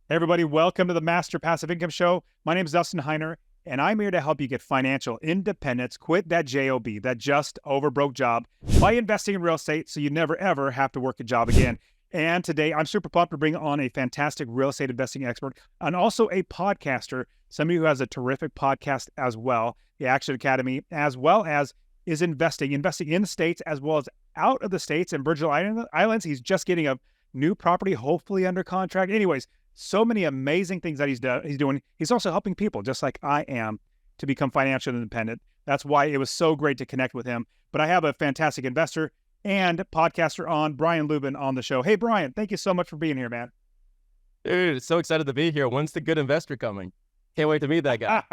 Hey everybody, welcome to the Master Passive Income Show. My name is Dustin Heiner, and I'm here to help you get financial independence, quit that J.O.B, that just over broke job, by investing in real estate so you never ever have to work a job again. And today, I'm super pumped to bring on a fantastic real estate investing expert and also a podcaster, somebody who has a terrific podcast as well, the Action Academy, as well as is investing in the States as well as out of the States and Virgin Islands. He's just getting a new property, hopefully under contract. Anyways, so many amazing things that he's doing. He's also helping people, just like I am, to become financially independent. That's why it was so great to connect with him. But I have a fantastic investor and podcaster on, Brian Luebben, on the show. Hey, Brian, thank you so much for being here, man. Dude, so excited to be here. When's the good investor coming? Can't wait to meet that guy.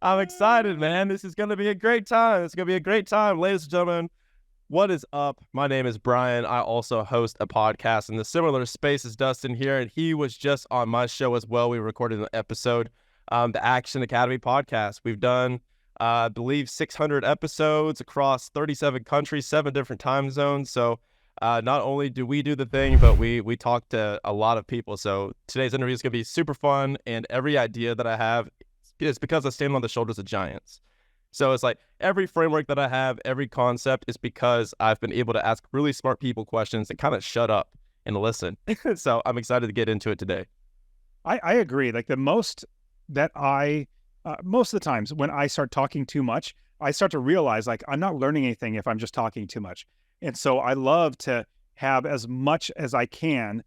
I'm excited, man. This is going to be a great time. It's going to be a great time. Ladies and gentlemen, what is up? My name is Brian. I also host a podcast in the similar space as Dustin here, and he was just on my show as well. We recorded an episode, the Action Academy podcast. We've done, I believe, 600 episodes across 37 countries, 7 different time zones. So not only do we do the thing, but we talk to a lot of people. So today's interview is going to be super fun, and every idea that I have is because I stand on the shoulders of giants. So it's like every framework that I have, every concept is because I've been able to ask really smart people questions and kind of shut up and listen. So I'm excited to get into it today. I agree. Like most of the times when I start talking too much, I start to realize like I'm not learning anything if I'm just talking too much. And so I love to have as much as I can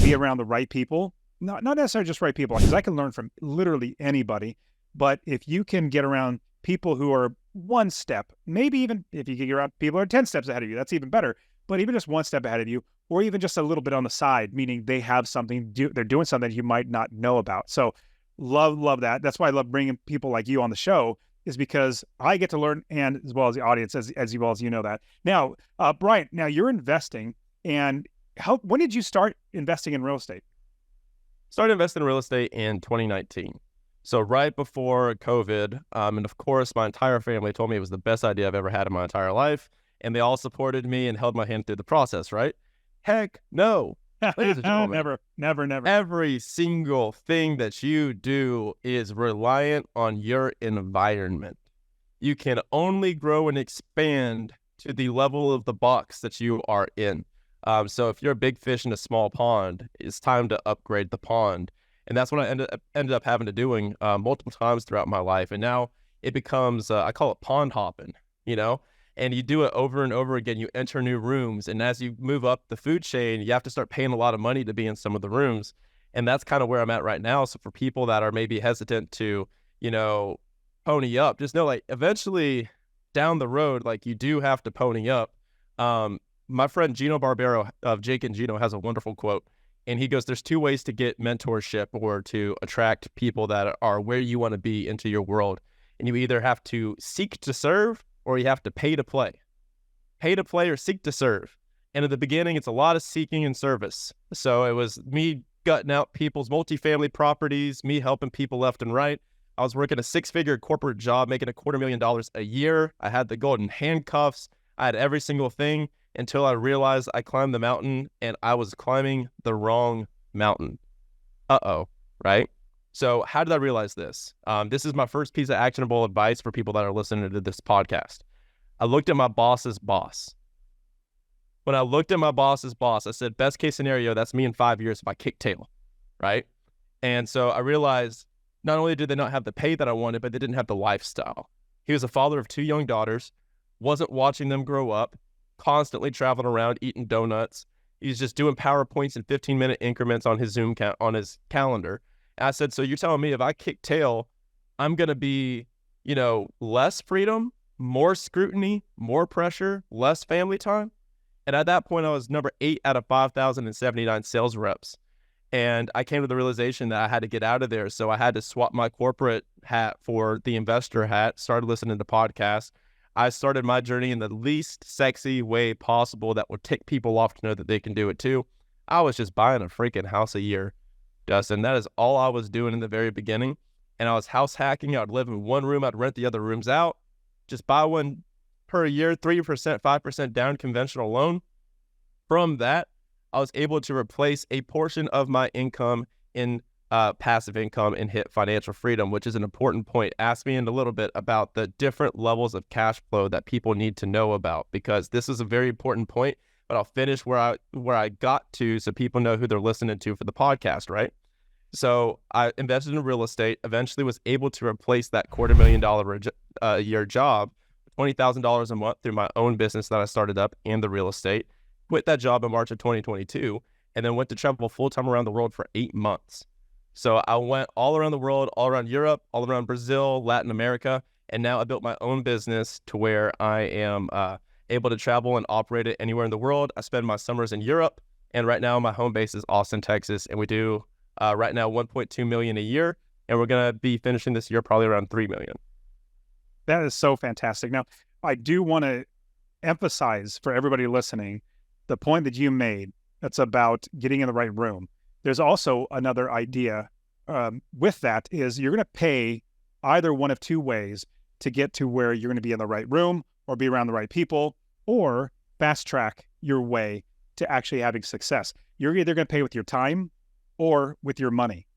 be around the right people, not necessarily just right people, because I can learn from literally anybody. But if you can get around people who are one step, maybe even if you can get around people who are 10 steps ahead of you, that's even better. But even just one step ahead of you, or even just a little bit on the side, meaning they have something, they're doing something you might not know about. So love that. That's why I love bringing people like you on the show, is because I get to learn, and as well as the audience, as well as you know that. Now, Brian, now you're investing, and when did you start investing in real estate? Started investing in real estate in 2019. So right before COVID, and of course, my entire family told me it was the best idea I've ever had in my entire life, and they all supported me and held my hand through the process, right? Heck no. Ladies and gentlemen, Never. Every single thing that you do is reliant on your environment. You can only grow and expand to the level of the box that you are in. So if you're a big fish in a small pond, it's time to upgrade the pond. And that's what I ended up having to doing multiple times throughout my life. And now it becomes, I call it pond hopping, and you do it over and over again. You enter new rooms. And as you move up the food chain, you have to start paying a lot of money to be in some of the rooms. And that's kind of where I'm at right now. So for people that are maybe hesitant to, pony up, just know like eventually down the road, like you do have to pony up. My friend Gino Barbero of Jake and Gino has a wonderful quote. And he goes, there's 2 ways to get mentorship or to attract people that are where you want to be into your world. And you either have to seek to serve or you have to pay to play. Pay to play or seek to serve. And at the beginning, it's a lot of seeking and service. So it was me gutting out people's multifamily properties, me helping people left and right. I was working a 6-figure corporate job, making $250,000 a year. I had the golden handcuffs. I had every single thing, until I realized I climbed the mountain and I was climbing the wrong mountain. Right? So how did I realize this? This is my first piece of actionable advice for people that are listening to this podcast. I looked at my boss's boss. When I looked at my boss's boss, I said, best case scenario, that's me in 5 years if I kick tail, right? And so I realized not only did they not have the pay that I wanted, but they didn't have the lifestyle. He was a father of 2 young daughters, wasn't watching them grow up, constantly traveling around eating donuts. He's just doing PowerPoints in 15-minute increments on his Zoom on his calendar. And I said, so you're telling me if I kick tail, I'm going to be, less freedom, more scrutiny, more pressure, less family time? And at that point, I was number 8 out of 5,079 sales reps. And I came to the realization that I had to get out of there. So I had to swap my corporate hat for the investor hat, started listening to podcasts. I started my journey in the least sexy way possible that would tick people off to know that they can do it too. I was just buying a freaking house a year, Dustin. That is all I was doing in the very beginning. And I was house hacking. I'd live in one room. I'd rent the other rooms out. Just buy one per year, 3%, 5% down conventional loan. From that, I was able to replace a portion of my income in passive income and hit financial freedom, which is an important point. Ask me in a little bit about the different levels of cash flow that people need to know about, because this is a very important point. But I'll finish where I got to so people know who they're listening to for the podcast, right? So I invested in real estate, eventually was able to replace that $250,000 a year job, $20,000 a month through my own business that I started up and the real estate. Quit that job in March of 2022, and then went to travel full-time around the world for 8 months. So I went all around the world, all around Europe, all around Brazil, Latin America, and now I built my own business to where I am able to travel and operate it anywhere in the world. I spend my summers in Europe, and right now my home base is Austin, Texas, and we do right now $1.2 million a year, and we're going to be finishing this year probably around $3 million. That is so fantastic. Now, I do want to emphasize for everybody listening the point that you made that's about getting in the right room. There's also another idea with that is you're going to pay either one of two ways to get to where you're going to be in the right room or be around the right people, or fast track your way to actually having success. You're either going to pay with your time or with your money.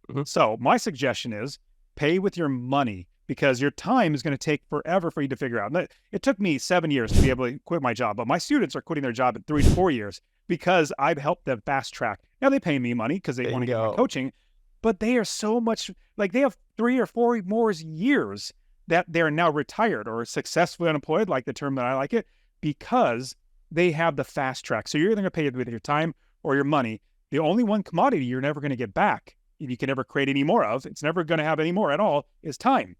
Mm-hmm. So my suggestion is pay with your money, because your time is going to take forever for you to figure out. It took me 7 years to be able to quit my job, but my students are quitting their job in 3 to 4 years because I've helped them fast track. Now they pay me money because they want to get my coaching, but they are so much like they have 3 or 4 more years that they're now retired or successfully unemployed, like the term that I like it, because they have the fast track. So you're either going to pay with your time or your money. The only one commodity you're never going to get back, and you can never create any more of, it's never going to have any more at all, is time.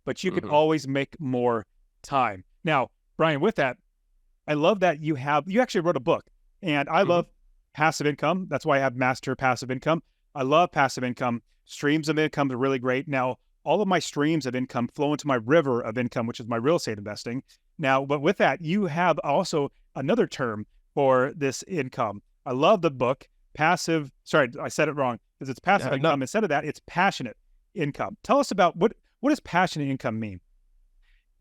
But you can always make more time. Now, Brian, with that, I love that you actually wrote a book, and I love passive income. That's why I have Master Passive Income. I love passive income. Streams of income are really great. Now, all of my streams of income flow into my river of income, which is my real estate investing. Now, but with that, you have also another term for this income. I love the book. Passive, sorry, I said it wrong, because it's passive income. Instead of that, it's passionate income. Tell us about what does passionate income mean?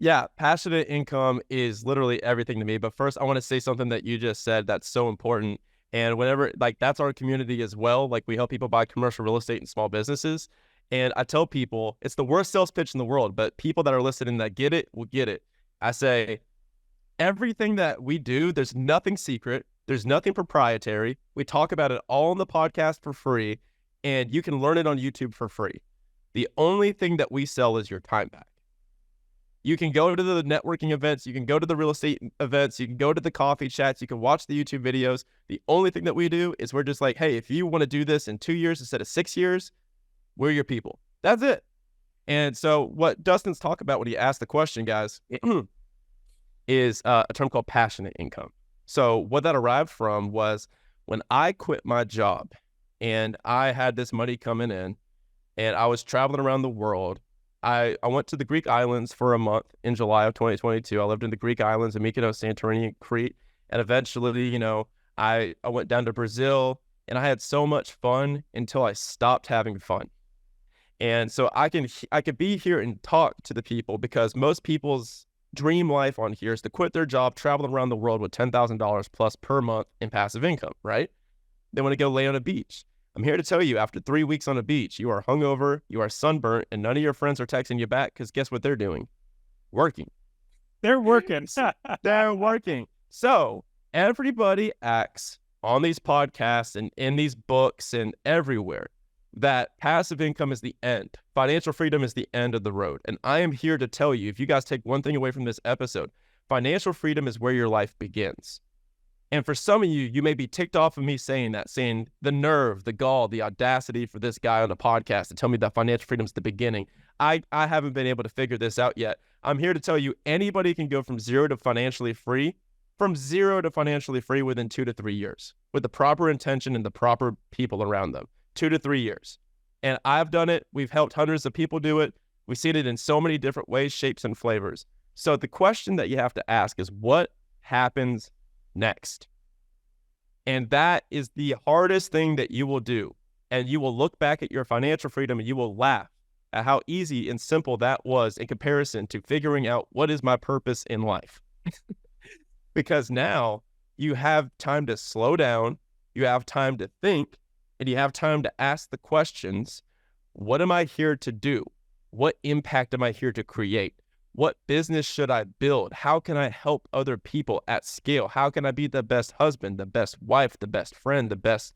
Yeah, passionate income is literally everything to me. But first, I want to say something that you just said that's so important. And whenever, like, that's our community as well. Like, we help people buy commercial real estate and small businesses. And I tell people it's the worst sales pitch in the world, but people that are listening that get it will get it. I say, everything that we do, there's nothing secret. There's nothing proprietary. We talk about it all on the podcast for free, and you can learn it on YouTube for free. The only thing that we sell is your time back. You can go to the networking events. You can go to the real estate events. You can go to the coffee chats. You can watch the YouTube videos. The only thing that we do is we're just like, hey, if you want to do this in 2 years instead of 6 years, we're your people. That's it. And so what Dustin's talking about when he asked the question, guys, is a term called passionate income. So what that arrived from was when I quit my job and I had this money coming in and I was traveling around the world. I went to the Greek islands for a month in July of 2022. I lived in the Greek islands in Mykonos, Santorini, and Crete. And eventually, I went down to Brazil, and I had so much fun until I stopped having fun. And so I could be here and talk to the people, because most people's dream life on here is to quit their job, travel around the world with $10,000 plus per month in passive income, right? They want to go lay on a beach. I'm here to tell you, after 3 weeks on a beach, you are hungover, you are sunburnt, and none of your friends are texting you back, because guess what they're doing? Working. They're working. They're working. So everybody acts on these podcasts and in these books and everywhere that passive income is the end. Financial freedom is the end of the road. And I am here to tell you, if you guys take one thing away from this episode, financial freedom is where your life begins. And for some of you, you may be ticked off of me saying that, saying the nerve, the gall, the audacity for this guy on the podcast to tell me that financial freedom is the beginning. I haven't been able to figure this out yet. I'm here to tell you, anybody can go from zero to financially free within 2 to 3 years with the proper intention and the proper people around them. 2 to 3 years. And I've done it. We've helped hundreds of people do it. We've seen it in so many different ways, shapes, and flavors. So the question that you have to ask is, what happens next? And that is the hardest thing that you will do. And you will look back at your financial freedom and you will laugh at how easy and simple that was in comparison to figuring out what is my purpose in life. Because now you have time to slow down. You have time to think, and you have time to ask the questions. What am I here to do? What impact am I here to create? What business should I build? How can I help other people at scale? How can I be the best husband, the best wife, the best friend, the best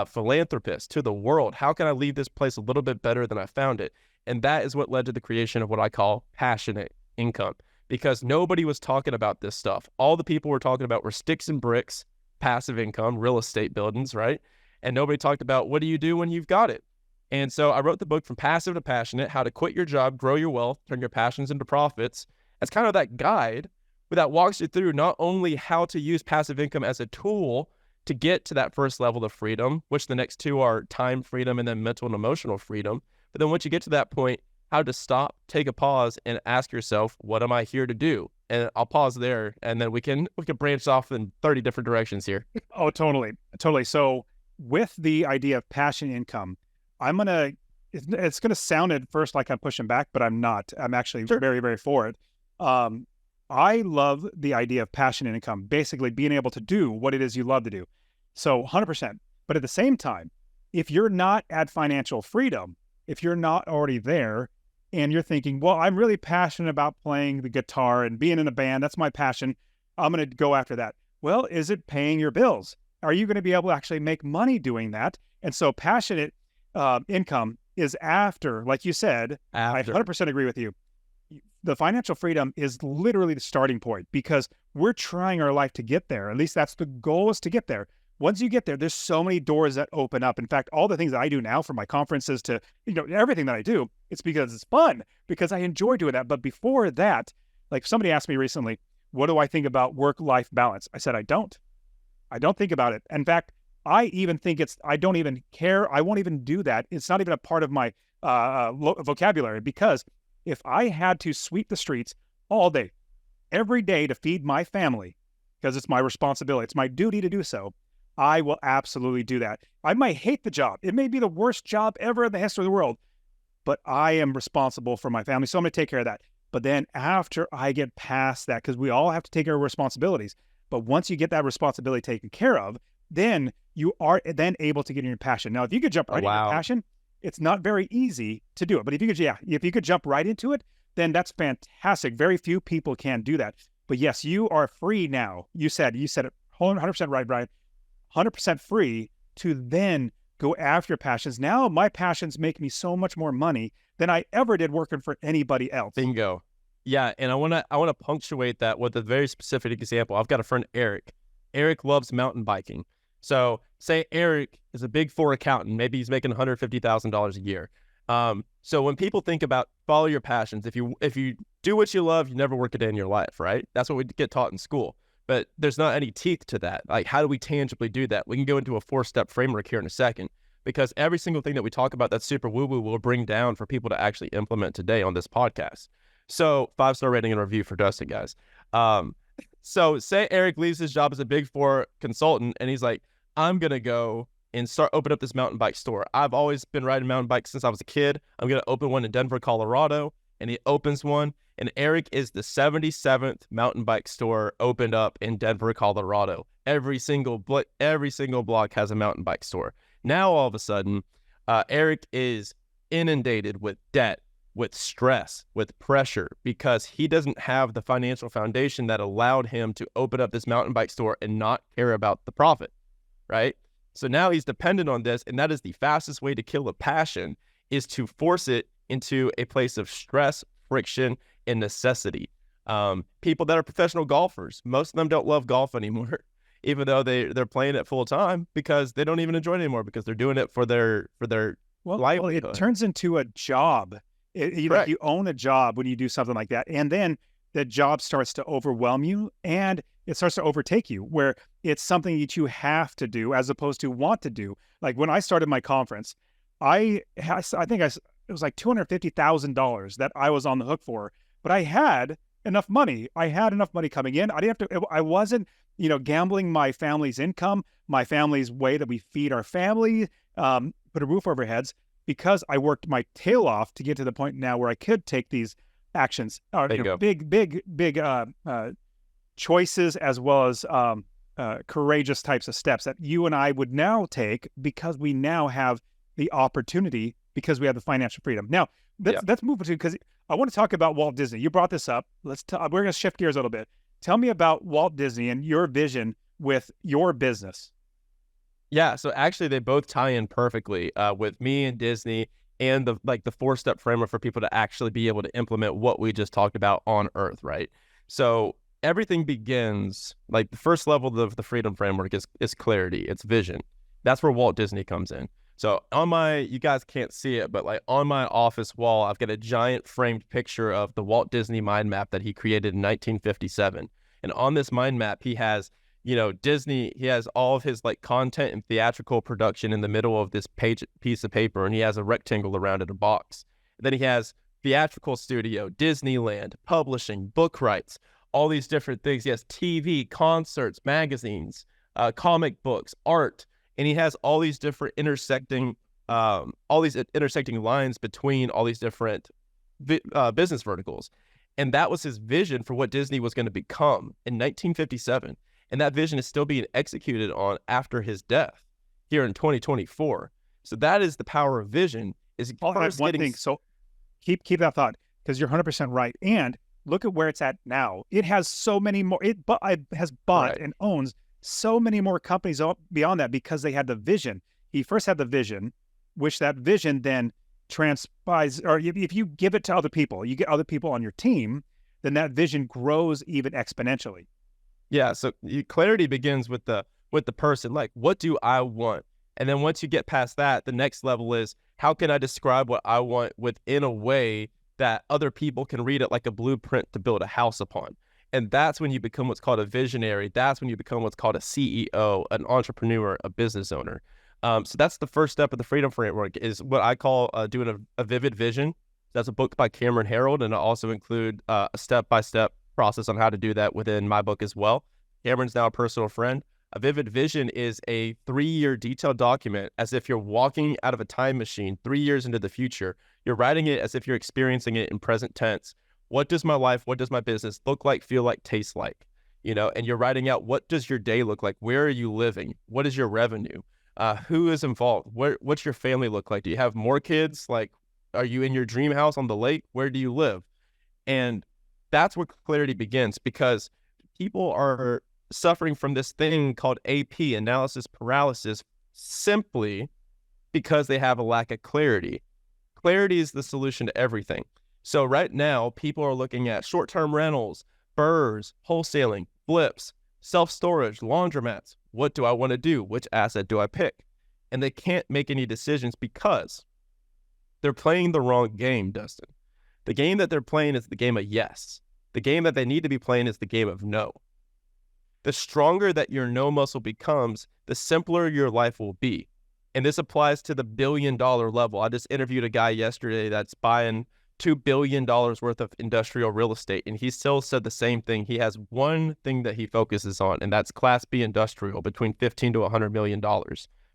philanthropist to the world? How can I leave this place a little bit better than I found it? And that is what led to the creation of what I call passionate income, because nobody was talking about this stuff. All the people were talking about were sticks and bricks, passive income, real estate buildings, right? And nobody talked about what do you do when you've got it? And so I wrote the book From Passive to Passionate, How to Quit Your Job, Grow Your Wealth, Turn Your Passions into Profits. As kind of that guide that walks you through not only how to use passive income as a tool to get to that first level of freedom, which the next two are time freedom and then mental and emotional freedom. But then once you get to that point, how to stop, take a pause, and ask yourself, what am I here to do? And I'll pause there, and then we can branch off in 30 different directions here. Oh, totally. So with the idea of passion income, it's gonna sound at first like I'm pushing back, but I'm not. I'm actually very, very for it. I love the idea of passion income, basically being able to do what it is you love to do. So 100%. But at the same time, if you're not at financial freedom, if you're not already there and you're thinking, well, I'm really passionate about playing the guitar and being in a band, that's my passion, I'm going to go after that. Well, is it paying your bills? Are you going to be able to actually make money doing that? And so passionate income is after, like you said, I 100% agree with you. The financial freedom is literally the starting point, because we're trying our life to get there. At least that's the goal, is to get there. Once you get there, there's so many doors that open up. In fact, all the things that I do now, from my conferences to, everything that I do, it's because it's fun, because I enjoy doing that. But before that, like somebody asked me recently, what do I think about work-life balance? I said, I don't think about it. In fact, I even think I don't even care. I won't even do that. It's not even a part of my vocabulary, because if I had to sweep the streets all day, every day to feed my family, because it's my responsibility, it's my duty to do so, I will absolutely do that. I might hate the job. It may be the worst job ever in the history of the world, but I am responsible for my family, so I'm going to take care of that. But then after I get past that, because we all have to take our responsibilities, but once you get that responsibility taken care of, then you are then able to get in your passion. Now, if you could jump right into your passion, it's not very easy to do it. But if you could jump right into it, then that's fantastic. Very few people can do that. But yes, you are free now. You said it 100% right, Brian. 100% free to then go after your passions. Now my passions make me so much more money than I ever did working for anybody else. Bingo. Yeah, and I wanna punctuate that with a very specific example. I've got a friend, Eric. Eric loves mountain biking. So say Eric is a Big Four accountant. Maybe he's making $150,000 a year. So when people think about follow your passions, if you do what you love, you never work a day in your life, right? That's what we get taught in school. But there's not any teeth to that. Like, how do we tangibly do that? We can go into a 4-step framework here in a second, because every single thing that we talk about that's super woo-woo will bring down for people to actually implement today on this podcast. So 5-star rating and review for Dustin, guys. So say Eric leaves his job as a Big Four consultant, and he's like, I'm going to go and open up this mountain bike store. I've always been riding mountain bikes since I was a kid. I'm going to open one in Denver, Colorado. And he opens one, and Eric is the 77th mountain bike store opened up in Denver, Colorado. Every single block has a mountain bike store. Now, all of a sudden, Eric is inundated with debt, with stress, with pressure, because he doesn't have the financial foundation that allowed him to open up this mountain bike store and not care about the profit, right? So now he's dependent on this, and that is the fastest way to kill a passion, is to force it into a place of stress, friction, and necessity. People that are professional golfers, most of them don't love golf anymore, even though they're playing it full time, because they don't even enjoy it anymore, because they're doing it for their livelihood. Well, it turns into a job. You own a job when you do something like that, and then the job starts to overwhelm you, and it starts to overtake you, where it's something that you have to do as opposed to want to do. Like when I started my conference, I think it was like $250,000 that I was on the hook for, but I had enough money. I had enough money coming in. I wasn't, gambling my family's income, my family's way that we feed our family, put a roof over our heads, because I worked my tail off to get to the point now where I could take these actions, big choices, as well as courageous types of steps that you and I would now take because we now have the opportunity, because we have the financial freedom. Now, let's move to, because I want to talk about Walt Disney. You brought this up. We're going to shift gears a little bit. Tell me about Walt Disney and your vision with your business. Yeah, so actually they both tie in perfectly with me and Disney, and the 4-step framework for people to actually be able to implement what we just talked about on Earth, right? So everything begins, like the first level of the freedom framework is clarity, it's vision. That's where Walt Disney comes in. So you guys can't see it, but like on my office wall, I've got a giant framed picture of the Walt Disney mind map that he created in 1957. And on this mind map, he has, Disney, he has all of his like content and theatrical production in the middle of this piece of paper, and he has a rectangle around it, a box. And then he has theatrical studio, Disneyland, publishing, book rights, all these different things. He has TV, concerts, magazines, comic books, art, and he has all these different intersecting lines between all these different business verticals. And that was his vision for what Disney was going to become in 1957. And that vision is still being executed on after his death here in 2024. So that is the power of vision. I'll add one thing. So keep that thought, because you're 100% right. And look at where it's at now. It has so many more. It has bought Right. and owns so many more companies beyond that, because they had the vision. He first had the vision, which that vision then transpires, or if you give it to other people, you get other people on your team, then that vision grows even exponentially. Yeah. So clarity begins with the person. Like, what do I want? And then once you get past that, the next level is, how can I describe what I want within a way that other people can read it like a blueprint to build a house upon? And that's when you become what's called a visionary. That's when you become what's called a CEO, an entrepreneur, a business owner. So that's the first step of the freedom framework, is what I call doing a vivid vision. That's a book by Cameron Herold, and I also include a step-by-step process on how to do that within my book as well. Cameron's now a personal friend. A vivid vision is a 3-year detailed document, as if you're walking out of a time machine 3 years into the future. You're writing it as if you're experiencing it in present tense. What does my life, what does my business look like, feel like, taste like? And you're writing out, what does your day look like? Where are you living? What is your revenue? Who is involved? What's your family look like? Do you have more kids? Like, are you in your dream house on the lake? Where do you live? And that's where clarity begins, because people are suffering from this thing called AP, analysis paralysis, simply because they have a lack of clarity. Clarity is the solution to everything. So right now, people are looking at short-term rentals, BRRRRs, wholesaling, flips, self-storage, laundromats. What do I want to do? Which asset do I pick? And they can't make any decisions because they're playing the wrong game, Dustin. The game that they're playing is the game of yes. The game that they need to be playing is the game of no. The stronger that your no muscle becomes, the simpler your life will be. And this applies to the billion-dollar level. I just interviewed a guy yesterday that's buying $2 billion worth of industrial real estate, and he still said the same thing. He has one thing that he focuses on, and that's Class B industrial, between $15 to $100 million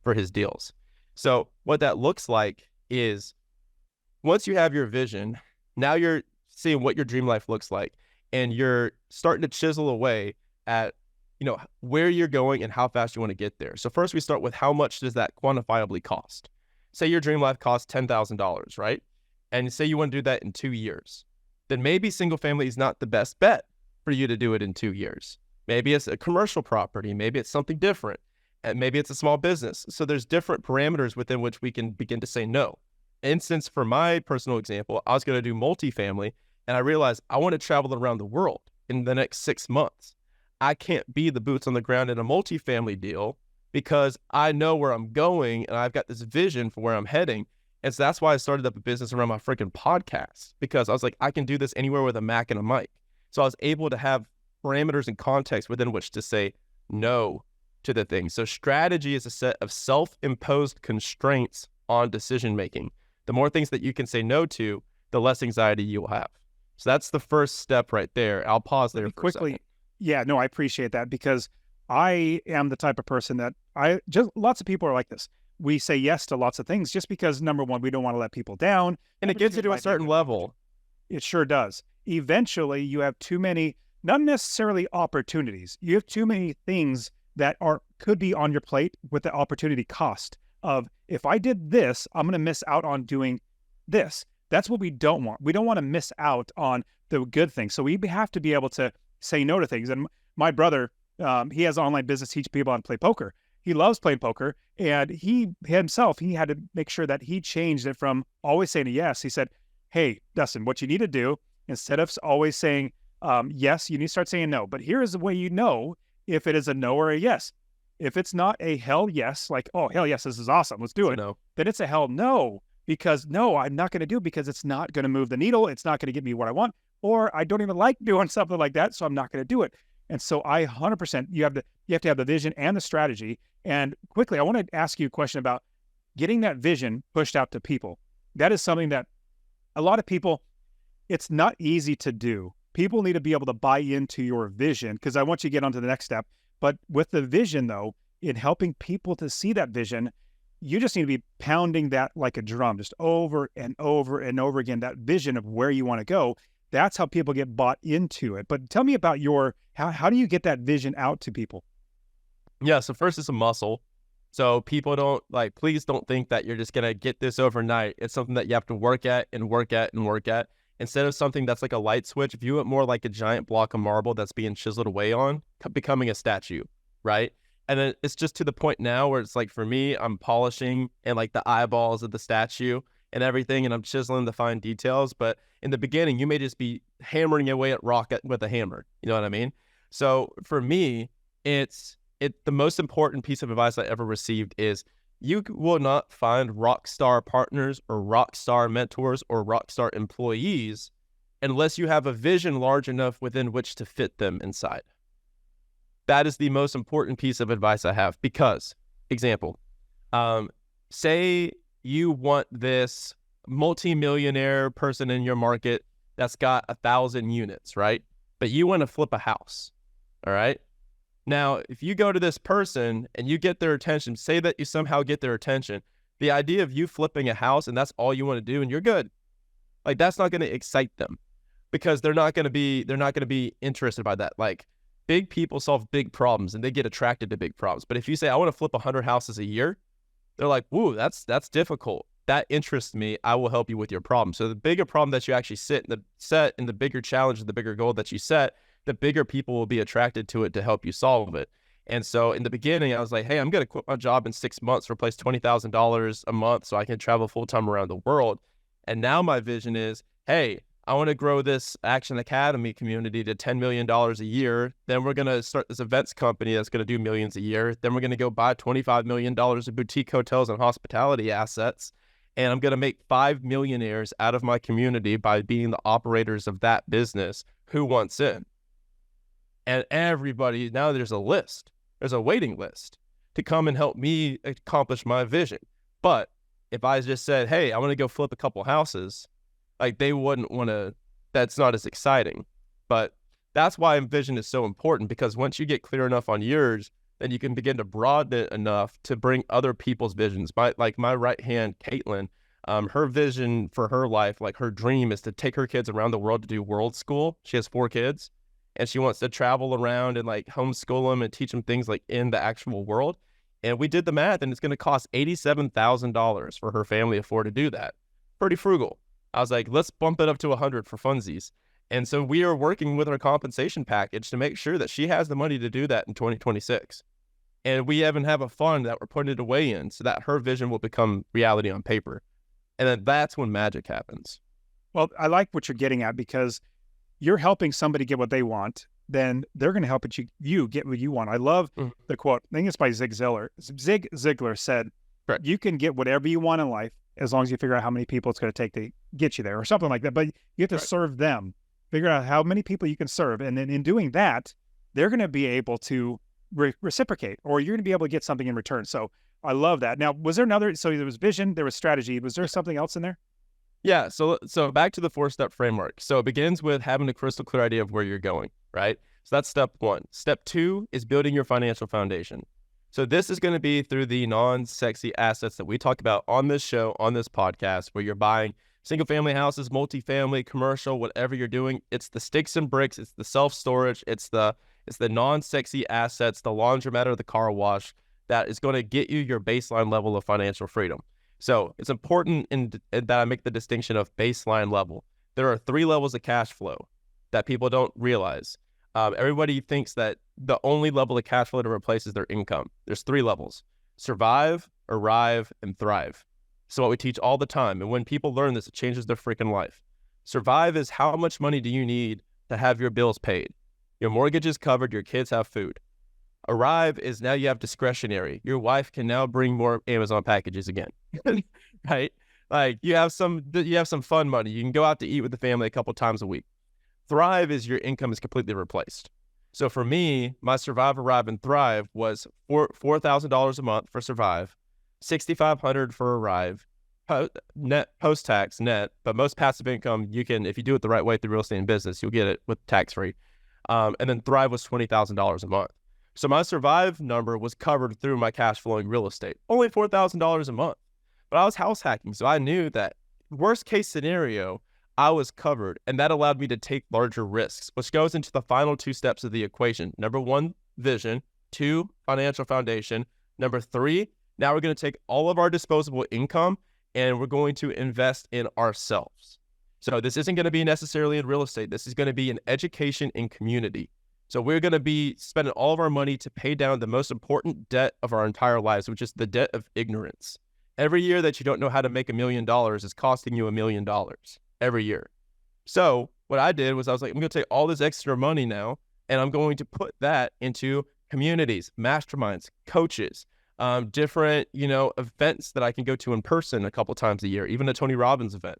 for his deals. So what that looks like is, once you have your vision, now you're seeing what your dream life looks like, and you're starting to chisel away at where you're going and how fast you want to get there. So first we start with, how much does that quantifiably cost? Say your dream life costs $10,000, right? And say you want to do that in 2 years. Then maybe single family is not the best bet for you to do it in 2 years. Maybe it's a commercial property. Maybe it's something different. And maybe it's a small business. So there's different parameters within which we can begin to say no. Instance, for my personal example, I was going to do multifamily, and I realized I want to travel around the world in the next 6 months. I can't be the boots on the ground in a multifamily deal, because I know where I'm going and I've got this vision for where I'm heading. And so that's why I started up a business around my freaking podcast, because I was like, I can do this anywhere with a Mac and a mic. So I was able to have parameters and context within which to say no to the thing. So strategy is a set of self-imposed constraints on decision-making. The more things that you can say no to, the less anxiety you will have. So that's the first step right there. I'll pause there quickly. Yeah, no, I appreciate that, because I am the type of person that lots of people are like this. We say yes to lots of things just because, number one, we don't want to let people down. And it gets you to a certain level. It sure does. Eventually, you have too many, not necessarily opportunities. You have too many things that could be on your plate with the opportunity cost of, if I did this, I'm going to miss out on doing this. That's what we don't want. We don't want to miss out on the good things. So we have to be able to say no to things. And my brother, he has an online business, teach people how to play poker. He loves playing poker, and he had to make sure that he changed it from always saying a yes. He said, hey, Dustin, what you need to do, instead of always saying yes, you need to start saying no. But here is the way you know if it is a no or a yes. If it's not a hell yes, like, oh, hell yes, this is awesome, let's do it, No. then it's a hell no, because no, I'm not going to do it because it's not going to move the needle. It's not going to get me what I want, or I don't even like doing something like that, so I'm not going to do it. And so I 100%, you have to have the vision and the strategy. And quickly, I want to ask you a question about getting that vision pushed out to people. That is something that a lot of people, it's not easy to do. People need to be able to buy into your vision, because I want you to get on to the next step. But with the vision, though, in helping people to see that vision, you just need to be pounding that like a drum, just over and over and over again, that vision of where you want to go. That's how people get bought into it. But tell me about how do you get that vision out to people? Yeah, so first it's a muscle. So people please don't think that you're just going to get this overnight. It's something that you have to work at and work at and work at. Instead of something that's like a light switch, view it more like a giant block of marble that's being chiseled away on, becoming a statue, right? And then it's just to the point now where it's like, for me, I'm polishing and like the eyeballs of the statue and everything, and I'm chiseling the fine details. But in the beginning, you may just be hammering away at rock with a hammer. You know what I mean? So for me, the most important piece of advice I ever received is, you will not find rock star partners or rock star mentors or rock star employees unless you have a vision large enough within which to fit them inside. That is the most important piece of advice I have, because, example, say you want this multi-millionaire person in your market that's got 1,000 units, right? But you want to flip a house, all right? Now, if you go to this person and you get their attention, say that you somehow get their attention, the idea of you flipping a house and that's all you want to do and you're good, like, that's not going to excite them, because they're not going to be interested by that. Like, big people solve big problems and they get attracted to big problems. But if you say, I want to flip 100 houses a year, they're like, whoa, that's difficult. That interests me. I will help you with your problem. So the bigger problem that you actually set in the bigger challenge and the bigger goal that you set, the bigger people will be attracted to it to help you solve it. And so in the beginning, I was like, hey, I'm going to quit my job in 6 months, replace $20,000 a month so I can travel full-time around the world. And now my vision is, hey, I want to grow this Action Academy community to $10 million a year. Then we're going to start this events company that's going to do millions a year. Then we're going to go buy $25 million of boutique hotels and hospitality assets. And I'm going to make 5 millionaires out of my community by being the operators of that business. Who wants in? And everybody, now there's a waiting list to come and help me accomplish my vision. But if I just said, hey, I want to go flip a couple houses, like, they wouldn't want to, that's not as exciting. But that's why vision is so important, because once you get clear enough on yours, then you can begin to broaden it enough to bring other people's visions. My right hand, Caitlin, her vision for her life, like, her dream is to take her kids around the world to do world school. She has 4 kids. And she wants to travel around and like homeschool them and teach them things like in the actual world. And we did the math, and it's going to cost $87,000 for her family to afford to do that. Pretty frugal. I was like, let's bump it up to 100 for funsies. And so we are working with our compensation package to make sure that she has the money to do that in 2026. And we even have a fund that we're putting it away in so that her vision will become reality on paper. And then that's when magic happens. Well, I like what you're getting at, because you're helping somebody get what they want, then they're going to help you get what you want. I love the quote. I think it's by Zig Ziglar. Zig Ziglar said, right, you can get whatever you want in life as long as you figure out how many people it's going to take to get you there, or something like that. But you have to serve them, figure out how many people you can serve. And then in doing that, they're going to be able to reciprocate, or you're going to be able to get something in return. So I love that. Now, was there another, so there was vision, there was strategy. Was there something else in there? Yeah, so back to the 4-step framework. So it begins with having a crystal clear idea of where you're going, right? So that's step 1. Step 2 is building your financial foundation. So this is going to be through the non-sexy assets that we talk about on this show, on this podcast, where you're buying single-family houses, multifamily, commercial, whatever you're doing. It's the sticks and bricks. It's the self-storage. It's the It's the non-sexy assets, the laundromat or the car wash that is going to get you your baseline level of financial freedom. So it's important that I make the distinction of baseline level. There are 3 levels of cash flow that people don't realize. Everybody thinks that the only level of cash flow to replace is their income. There's 3 levels: survive, arrive, and thrive. So what we teach all the time. And when people learn this, it changes their freaking life. Survive is how much money do you need to have your bills paid? Your mortgage is covered, your kids have food. Arrive is now you have discretionary. Your wife can now bring more Amazon packages again, right? Like you have some fun money. You can go out to eat with the family a couple times a week. Thrive is your income is completely replaced. So for me, my survive, arrive, and thrive was $4,000 a month for survive, $6,500 for arrive, net post-tax net, but most passive income you can, if you do it the right way through real estate and business, you'll get it with tax-free. And then thrive was $20,000 a month. So my survive number was covered through my cash flowing real estate, only $4,000 a month. But I was house hacking, so I knew that worst case scenario, I was covered, and that allowed me to take larger risks, which goes into the final 2 steps of the equation. Number 1, vision. 2, financial foundation. Number 3, now we're going to take all of our disposable income and we're going to invest in ourselves. So this isn't going to be necessarily in real estate. This is going to be in education and community. So we're going to be spending all of our money to pay down the most important debt of our entire lives, which is the debt of ignorance. Every year that you don't know how to make $1 million is costing you $1 million every year. So what I did was I was like, I'm going to take all this extra money now, and I'm going to put that into communities, masterminds, coaches, different, events that I can go to in person a couple times a year, even a Tony Robbins event.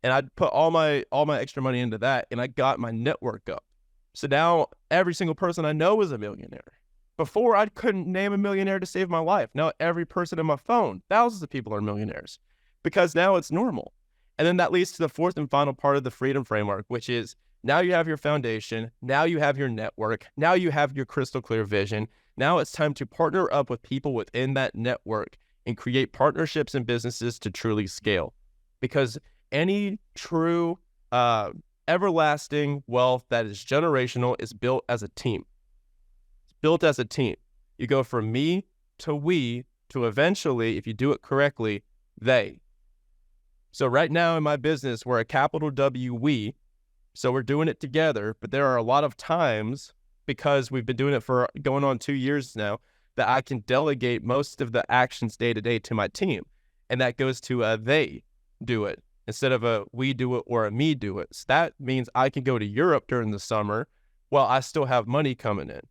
And I put all my extra money into that, and I got my network up. So now every single person I know is a millionaire. Before, I couldn't name a millionaire to save my life. Now every person in my phone, thousands of people are millionaires because now it's normal. And then that leads to the 4th and final part of the freedom framework, which is now you have your foundation, now you have your network, now you have your crystal clear vision. Now it's time to partner up with people within that network and create partnerships and businesses to truly scale. Because any true everlasting wealth that is generational is built as a team. It's built as a team. You go from me to we to eventually, if you do it correctly, they. So right now in my business, we're a capital W we. So we're doing it together, but there are a lot of times, because we've been doing it for going on 2 years now, that I can delegate most of the actions day to day to my team. And that goes to a they do it instead of a we do it or a me do it. So that means I can go to Europe during the summer while I still have money coming in.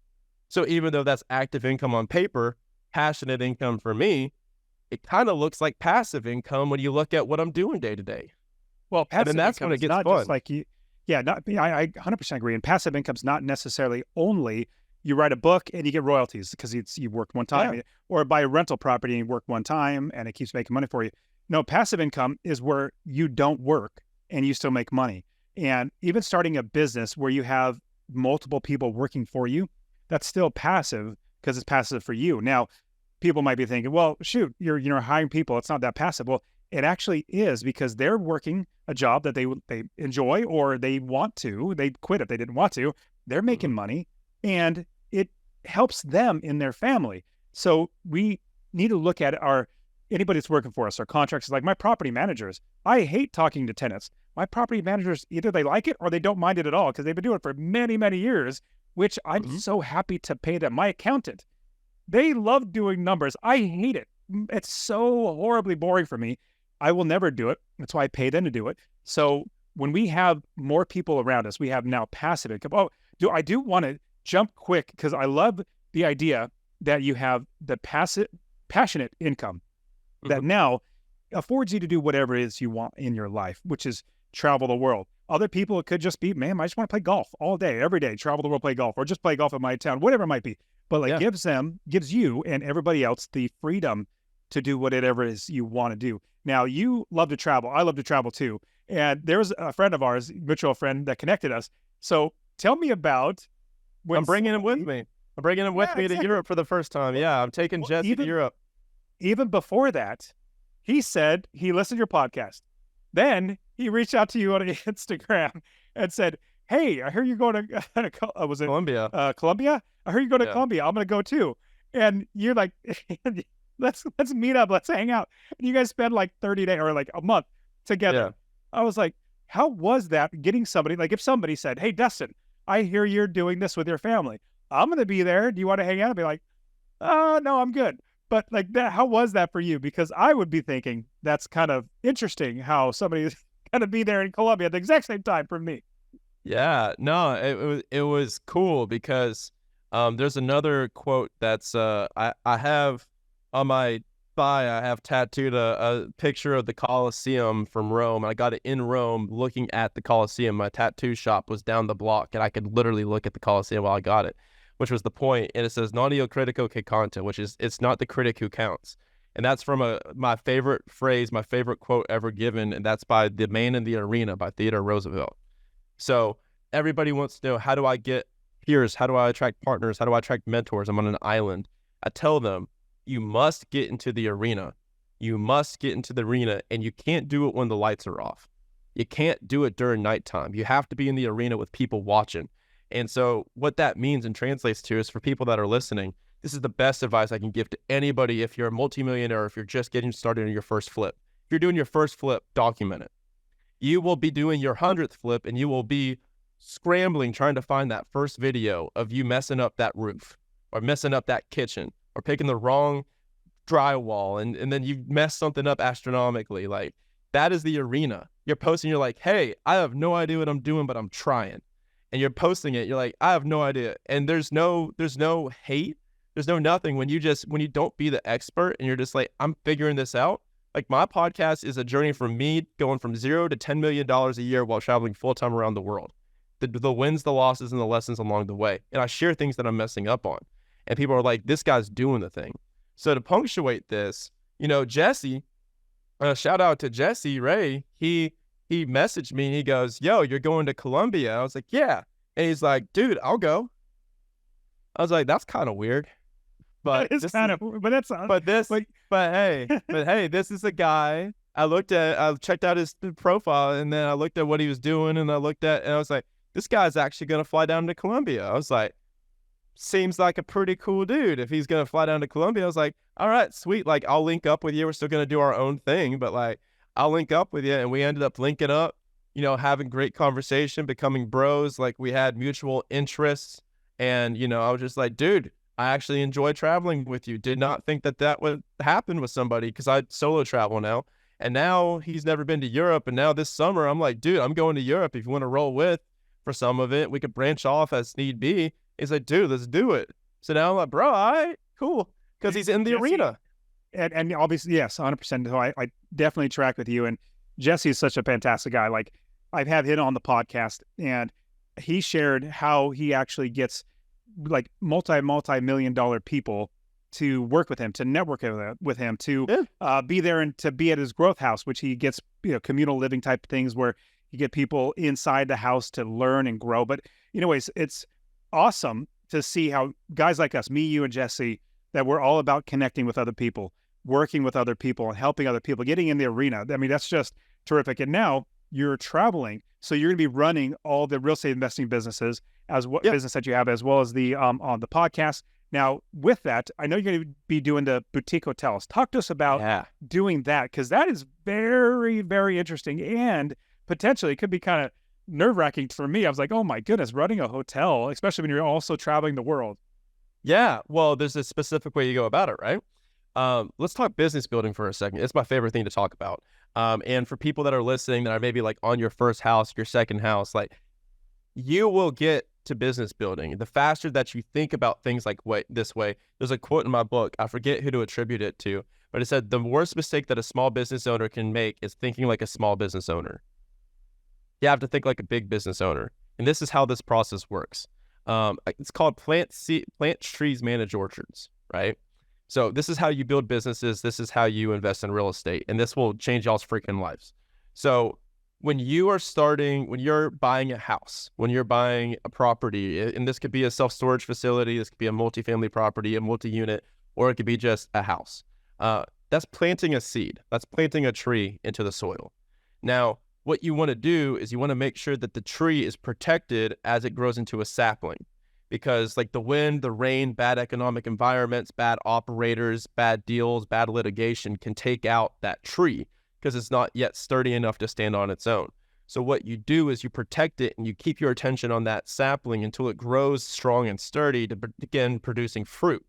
So even though that's active income on paper, passionate income for me, it kind of looks like passive income when you look at what I'm doing day to day. Well, passive and that's income when it is gets not fun. just like you. Yeah, I 100% agree. And passive income's not necessarily only you write a book and you get royalties because you worked one time, or buy a rental property and you work one time and it keeps making money for you. No, passive income is where you don't work and you still make money. And even starting a business where you have multiple people working for you, that's still passive because it's passive for you. Now, people might be thinking, well, shoot, you're hiring people. It's not that passive. Well, it actually is, because they're working a job that they enjoy, or they want to. They quit if they didn't want to. They're making money, and it helps them in their family. So we need to look at anybody that's working for us, our contractors, like my property managers. I hate talking to tenants. My property managers, either they like it or they don't mind it at all because they've been doing it for many, many years, which I'm so happy to pay them. My accountant, they love doing numbers. I hate it. It's so horribly boring for me. I will never do it. That's why I pay them to do it. So when we have more people around us, we have now passive income. I do want to jump quick because I love the idea that you have the passionate income that now affords you to do whatever it is you want in your life, which is travel the world. Other people, it could just be, man, I just want to play golf all day, every day, travel the world, play golf, or just play golf in my town, whatever it might be. But gives you and everybody else the freedom to do whatever it is you want to do. Now, you love to travel. I love to travel too. And there's a friend of ours, mutual friend, that connected us. So tell me about I'm bringing him with me. I'm bringing him with me to Europe for the first time. Yeah, I'm taking Jesse to Europe. Even before that, he said he listened to your podcast. Then he reached out to you on Instagram and said, hey, I hear you're going to, was it Colombia. Columbia? I heard you go to Yeah. Columbia. I'm going to go too. And you're like, let's meet up. Let's hang out. And you guys spend like 30 days or like a month Yeah. together. I was like, how was that getting somebody, like if somebody said, hey, Dustin, I hear you're doing this with your family. I'm going to be there. Do you want to hang out? I'd be like, oh, no, I'm good. But like that, how was that for you? Because I would be thinking that's kind of interesting how somebody is going to be there in Colombia at the exact same time for me. Yeah, no, it was cool because there's another quote that's I have on my thigh. I have tattooed a picture of the Colosseum from Rome. I got it in Rome, looking at the Colosseum. My tattoo shop was down the block, and I could literally look at the Colosseum while I got it, which was the point. And it says "Non io critico che conta," which is it's not the critic who counts. And that's from my favorite phrase, my favorite quote ever given, and that's by "The Man in the Arena" by Theodore Roosevelt. So everybody wants to know, how do I get peers? How do I attract partners? How do I attract mentors? I'm on an island. I tell them, you must get into the arena. You must get into the arena, and you can't do it when the lights are off. You can't do it during nighttime. You have to be in the arena with people watching. And so what that means and translates to is, for people that are listening, this is the best advice I can give to anybody. If you're a multimillionaire, or if you're just getting started in your first flip, if you're doing your first flip, document it. You will be doing your 100th flip, and you will be scrambling trying to find that first video of you messing up that roof, or messing up that kitchen, or picking the wrong drywall, and then you mess something up astronomically. Like, that is the arena. You're posting, you're like, hey, I have no idea what I'm doing, but I'm trying. And you're posting it, you're like, I have no idea. And there's no hate, there's no nothing when you don't be the expert and you're just like, I'm figuring this out. Like, my podcast is a journey from me going from $0 to $10 million a year while traveling full-time around the world. The wins, the losses, and the lessons along the way. And I share things that I'm messing up on. And people are like, this guy's doing the thing. So to punctuate this, Jesse, shout out to Jesse Ray. He messaged me and he goes, yo, you're going to Colombia? I was like, yeah. And he's like, dude, I'll go. I was like, that's kind of weird. But It's kind of, but that's like, but hey, this is a guy. I checked out his profile, and then I looked at what he was doing, and I was like, this guy's actually going to fly down to Colombia. I was like, seems like a pretty cool dude. If he's going to fly down to Colombia, I was like, all right, sweet. Like, I'll link up with you. We're still going to do our own thing, but like, I'll link up with you. And we ended up linking up, having great conversation, becoming bros. Like, we had mutual interests. And, I was just like, dude, I actually enjoy traveling with you. Did not think that would happen with somebody, because I solo travel now. And now he's never been to Europe. And now this summer, I'm like, dude, I'm going to Europe. If you want to roll with for some of it, we could branch off as need be. He's like, dude, let's do it. So now I'm like, bro, all right, cool. Because he's in the arena. And obviously, yes, 100%. So I definitely track with you. And Jesse is such a fantastic guy. Like, I've had him on the podcast, and he shared how he actually gets like multi-million dollar people to work with him, to network with him, to be there and to be at his growth house, which he gets, communal living type things where you get people inside the house to learn and grow. But anyways, it's awesome to see how guys like us, me, you, and Jesse, that we're all about connecting with other people, working with other people, and helping other people, getting in the arena. I mean, that's just terrific. And now you're traveling, so you're going to be running all the real estate investing businesses as what business that you have, as well as the on the podcast. Now, with that, I know you're going to be doing the boutique hotels. Talk to us about doing that, because that is very, very interesting, and potentially it could be kind of nerve-wracking for me. I was like, oh my goodness, running a hotel, especially when you're also traveling the world. Yeah, well, there's a specific way you go about it, right? Let's talk business building for a second. It's my favorite thing to talk about. And for people that are listening that are maybe like on your first house, your second house, like, you will get to business building the faster that you think about things like this way. There's a quote in my book, I forget who to attribute it to, but it said, the worst mistake that a small business owner can make is thinking like a small business owner. You have to think like a big business owner. And this is how this process works. It's called plant trees, manage orchards, right? So this is how you build businesses. This is how you invest in real estate. And this will change y'all's freaking lives. So when you're buying a house, when you're buying a property, and this could be a self-storage facility, this could be a multifamily property, a multi-unit, or it could be just a house. That's planting a seed. That's planting a tree into the soil. Now, what you want to do is you want to make sure that the tree is protected as it grows into a sapling. Because like the wind, the rain, bad economic environments, bad operators, bad deals, bad litigation can take out that tree because it's not yet sturdy enough to stand on its own. So what you do is you protect it and you keep your attention on that sapling until it grows strong and sturdy to begin producing fruit.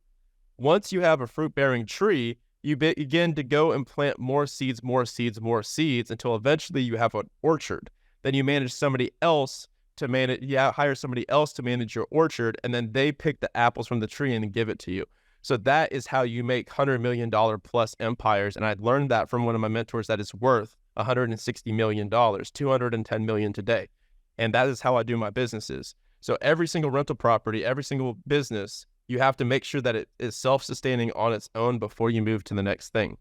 Once you have a fruit-bearing tree, you begin to go and plant more seeds, more seeds, more seeds until eventually you have an orchard. Then you manage somebody else to manage, hire somebody else to manage your orchard, and then they pick the apples from the tree and give it to you. So that is how you make $100 million plus empires. And I learned that from one of my mentors that is worth $160 million, $210 million today. And that is how I do my businesses. So every single rental property, every single business, you have to make sure that it is self-sustaining on its own before you move to the next thing.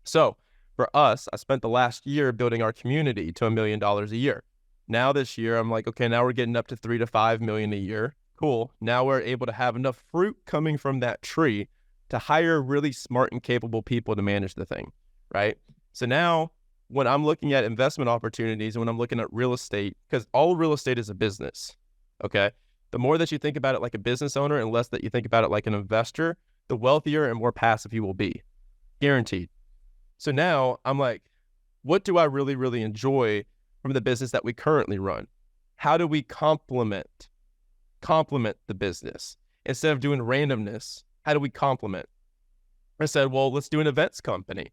So for us, I spent the last year building our community to $1 million a year. Now this year, I'm like, okay, now we're getting up to 3 to 5 million a year. Cool. Now we're able to have enough fruit coming from that tree to hire really smart and capable people to manage the thing, right? So now when I'm looking at investment opportunities and when I'm looking at real estate, because all real estate is a business, okay? The more that you think about it like a business owner and less that you think about it like an investor, the wealthier and more passive you will be, guaranteed. So now I'm like, what do I really, really enjoy from the business that we currently run? How do we complement the business? Instead of doing randomness, how do we complement? I said, well, let's do an events company.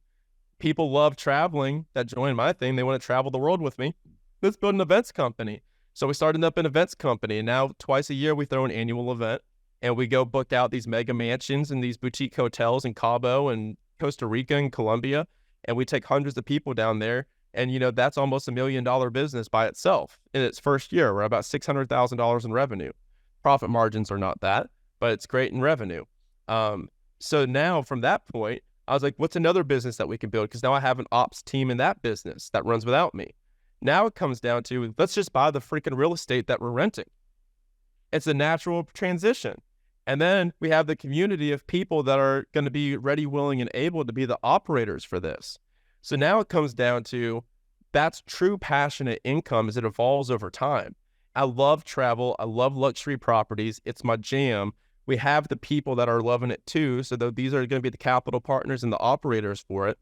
People love traveling that join my thing. They want to travel the world with me. Let's build an events company. So we started up an events company, and now twice a year we throw an annual event, and we go book out these mega mansions and these boutique hotels in Cabo and Costa Rica and Colombia, and we take hundreds of people down there. And, you know, that's almost $1 million business by itself in its first year. We're about $600,000 in revenue. Profit margins are not that, but it's great in revenue. So now from that point, I was like, what's another business that we can build? Because now I have an ops team in that business that runs without me. Now it comes down to, let's just buy the freaking real estate that we're renting. It's a natural transition. And then we have the community of people that are going to be ready, willing, and able to be the operators for this. So now it comes down to, that's true passionate income as it evolves over time. I love travel. I love luxury properties. It's my jam. We have the people that are loving it too. So these are going to be the capital partners and the operators for it.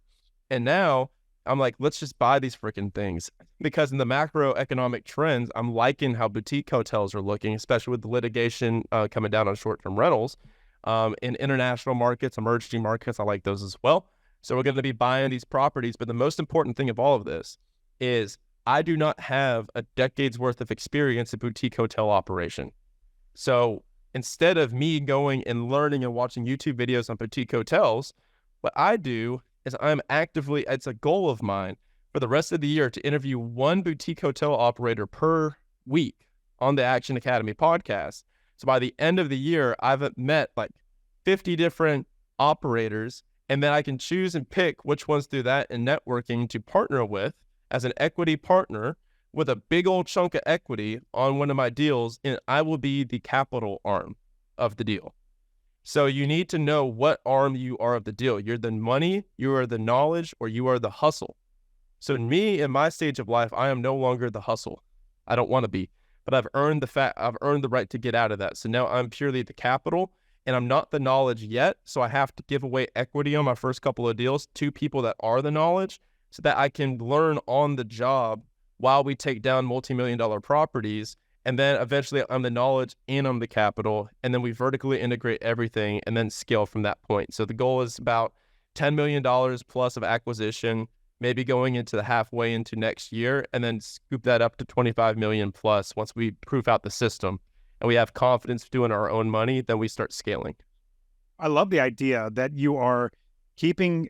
And now I'm like, let's just buy these freaking things. Because in the macroeconomic trends, I'm liking how boutique hotels are looking, especially with the litigation coming down on short-term rentals. In international markets, emerging markets, I like those as well. So we're going to be buying these properties. But the most important thing of all of this is I do not have a decade's worth of experience in boutique hotel operation. So instead of me going and learning and watching YouTube videos on boutique hotels, what I do is I'm actively, it's a goal of mine for the rest of the year to interview one boutique hotel operator per week on the Action Academy podcast. So by the end of the year, I've met like 50 different operators, and then I can choose and pick which ones through that and networking to partner with as an equity partner with a big old chunk of equity on one of my deals, and I will be the capital arm of the deal. So you need to know what arm you are of the deal. You're the money, you are the knowledge, or you are the hustle. So me, in my stage of life, I am no longer the hustle. I don't want to be, but I've earned the right to get out of that. So now I'm purely the capital, and I'm not the knowledge yet. So I have to give away equity on my first couple of deals to people that are the knowledge so that I can learn on the job while we take down multi-million-dollar properties. And then eventually I'm the knowledge and I'm the capital. And then we vertically integrate everything and then scale from that point. So the goal is about $10 million plus of acquisition, maybe going into the halfway into next year, and then scoop that up to 25 million plus once we prove out the system and we have confidence doing our own money, then we start scaling. I love the idea that you are keeping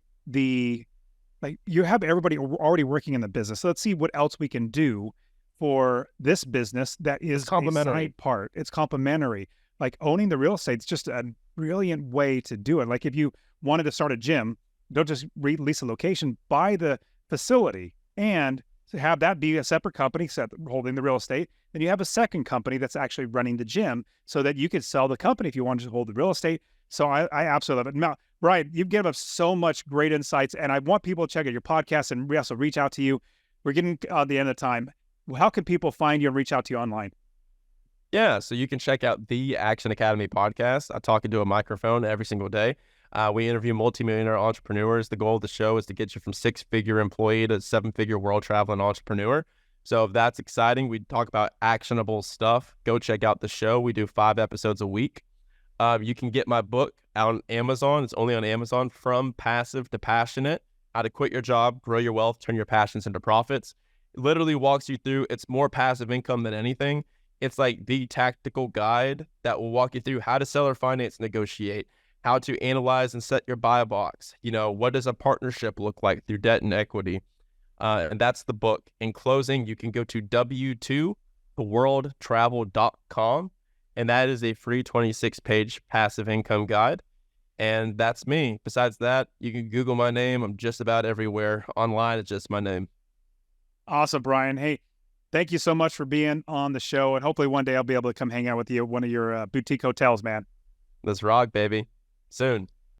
you have everybody already working in the business. So let's see what else we can do for this business that is complementary. a side part. It's complementary. Like owning the real estate is just a brilliant way to do it. Like if you wanted to start a gym, don't just lease a location, buy the facility and have that be a separate company holding the real estate. Then you have a second company that's actually running the gym so that you could sell the company if you wanted to hold the real estate. So I absolutely love it. Now, Brian, you've given us so much great insights, and I want people to check out your podcast and we also reach out to you. we're getting the end of time. How can people find you and reach out to you online? Yeah, so you can check out the Action Academy podcast. I talk into a microphone every single day. We interview multimillionaire entrepreneurs. The goal of the show is to get you from six-figure employee to seven-figure world traveling entrepreneur. So if that's exciting, we talk about actionable stuff. Go check out the show. We do 5 episodes a week. You can get my book out on Amazon. It's only on Amazon, From Passive to Passionate: How to Quit Your Job, Grow Your Wealth, Turn Your Passions into Profits. It literally walks you through. It's more passive income than anything. It's like the tactical guide that will walk you through how to sell or finance negotiate, how to analyze and set your buy box. What does a partnership look like through debt and equity? And that's the book. In closing, you can go to w2theworldtravel.com, and that is a free 26-page passive income guide. And that's me. Besides that, you can Google my name. I'm just about everywhere. Online, it's just my name. Awesome, Brian. Hey, thank you so much for being on the show. And hopefully one day I'll be able to come hang out with you at one of your boutique hotels, man. Let's rock, baby. Soon.